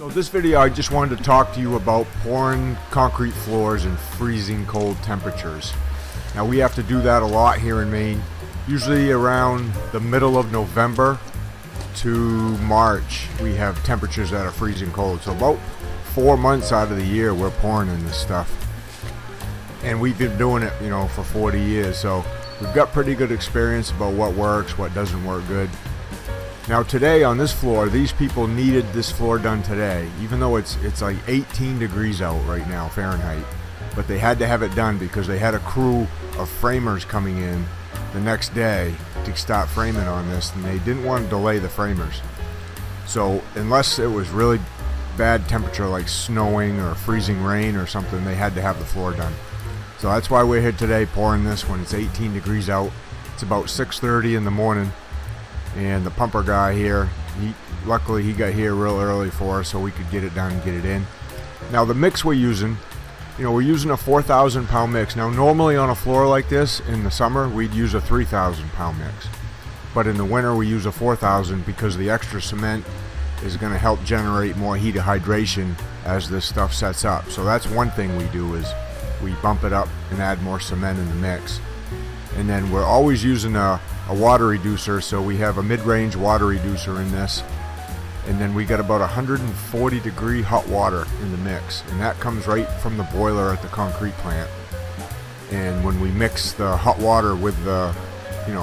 So this video I just wanted to talk to you about pouring concrete floors in freezing cold temperatures. Now we have to do that a lot here in Maine, usually around the middle of November to March we have temperatures that are freezing cold. So about 4 months out of the year we're pouring in this stuff. And we've been doing it, for 40 years, so we've got pretty good experience about what works, what doesn't work good. Now today on this floor, these people needed this floor done today, even though it's like 18 degrees out right now, Fahrenheit. But they had to have it done because they had a crew of framers coming in the next day to start framing on this, and they didn't want to delay the framers. So unless it was really bad temperature like snowing or freezing rain or something, they had to have the floor done. So that's why we're here today pouring this when it's 18 degrees out. It's about 6:30 in the morning. And the pumper guy here, luckily he got here real early for us so we could get it done and get it in. Now the mix we're using, we're using a 4,000 pound mix. Now normally on a floor like this in the summer we'd use a 3,000 pound mix, but in the winter we use a 4,000 because the extra cement is going to help generate more heat of hydration as this stuff sets up. So that's one thing we do, is we bump it up and add more cement in the mix. And then we're always using a water reducer, so we have a mid-range water reducer in this, and then we got about 140 degree hot water in the mix, and that comes right from the boiler at the concrete plant. And when we mix the hot water with the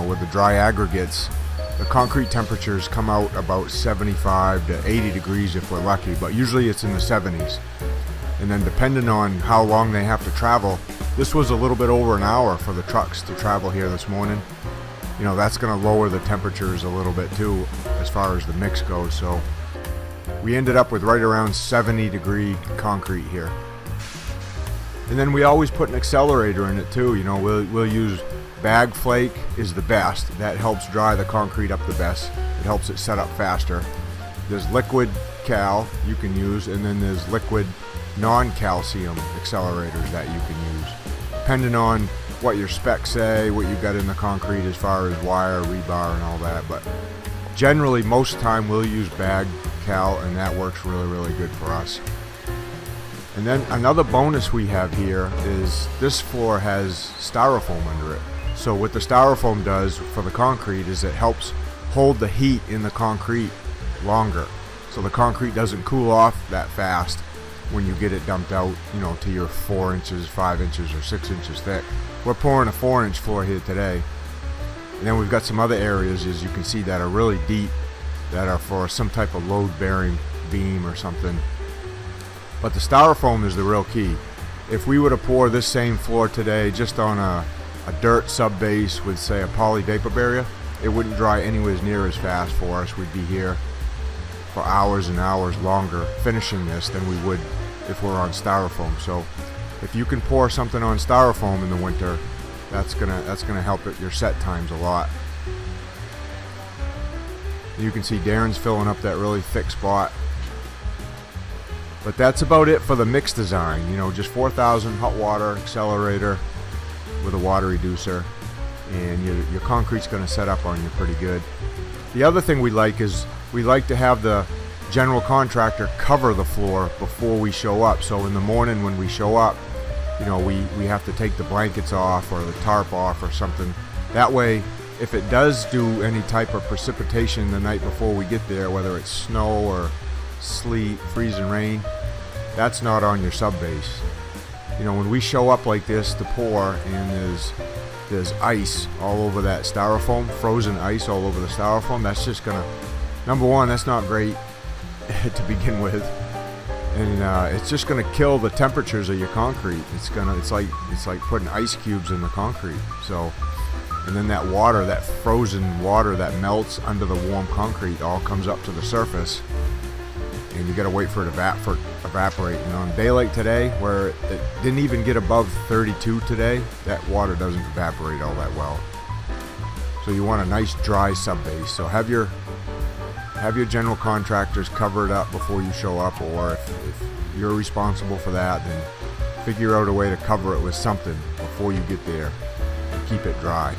with the dry aggregates, the concrete temperatures come out about 75 to 80 degrees if we're lucky, but usually it's in the 70s. And then depending on how long they have to travel, this was a little bit over an hour for the trucks to travel here this morning. That's going to lower the temperatures a little bit too as far as the mix goes. So we ended up with right around 70 degree concrete here. And then we always put an accelerator in it too. We'll use bag flake is the best. That helps dry the concrete up the best. It helps it set up faster. There's liquid cal you can use, and then there's liquid non-calcium accelerators that you can use, depending on what your specs say, what you've got in the concrete as far as wire, rebar, and all that. But generally, most of the time, we'll use bag cal, and that works really, really good for us. And then another bonus we have here is this floor has styrofoam under it. So what the styrofoam does for the concrete is it helps hold the heat in the concrete longer. So the concrete doesn't cool off that fast when you get it dumped out, to your 4 inches, 5 inches, or 6 inches thick. We're pouring a 4-inch floor here today. And then we've got some other areas, as you can see, that are really deep, that are for some type of load-bearing beam or something. But the styrofoam is the real key. If we were to pour this same floor today just on a dirt sub-base with, say, a poly vapor barrier, it wouldn't dry anywhere near as fast for us. We'd be here for hours and hours longer finishing this than we would if we're on styrofoam. So if you can pour something on styrofoam in the winter, that's gonna help your set times a lot. You can see Darren's filling up that really thick spot. But that's about it for the mix design. Just 4,000 hot water accelerator with a water reducer, and your concrete's gonna set up on you pretty good. The other thing we like is we like to have the general contractor cover the floor before we show up. So in the morning when we show up, we have to take the blankets off or the tarp off or something. That way, if it does do any type of precipitation the night before we get there, whether it's snow or sleet, freezing rain, that's not on your sub base. When we show up like this to pour and there's ice all over that styrofoam, frozen ice all over the styrofoam, that's just gonna, number one, that's not great to begin with, and it's just gonna kill the temperatures of your concrete. It's like putting ice cubes in the concrete. So, and then that water, that frozen water that melts under the warm concrete, all comes up to the surface, and you gotta wait for it to evaporate. And on a day like today, where it didn't even get above 32 today, that water doesn't evaporate all that well. So you want a nice dry sub base. So have your general contractors cover it up before you show up, or if you're responsible for that, then figure out a way to cover it with something before you get there and keep it dry.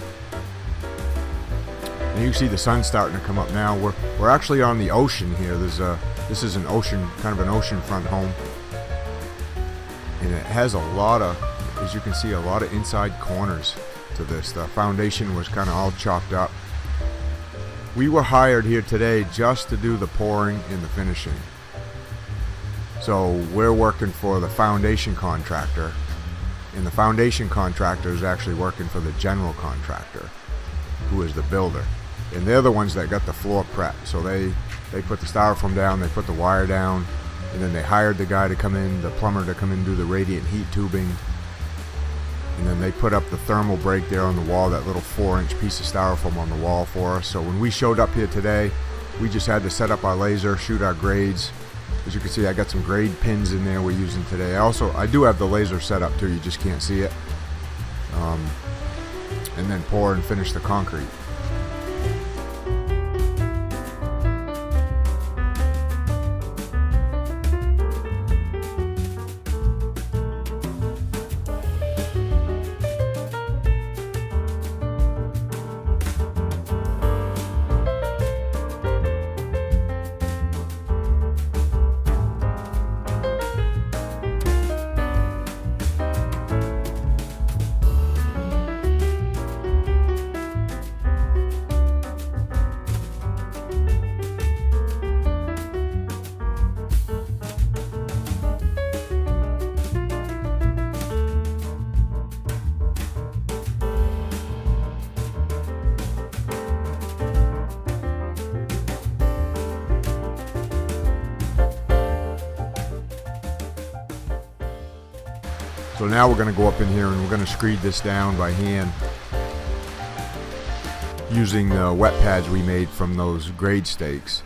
And you can see the sun starting to come up now. We're actually on the ocean here. This is an ocean, kind of an oceanfront home. And it has a lot of, as you can see, a lot of inside corners to this. The foundation was kind of all chopped up. We were hired here today just to do the pouring and the finishing. So we're working for the foundation contractor, and the foundation contractor is actually working for the general contractor, who is the builder. And they're the ones that got the floor prep. So they put the styrofoam down, they put the wire down, and then they hired the guy to come in, the plumber to come in and do the radiant heat tubing. And then they put up the thermal break there on the wall, that little 4-inch piece of styrofoam on the wall for us. So when we showed up here today, we just had to set up our laser, shoot our grades. As you can see, I got some grade pins in there we're using today. I do have the laser set up too, you just can't see it. And then pour and finish the concrete. So now we're going to go up in here and we're going to screed this down by hand using the wet pads we made from those grade stakes.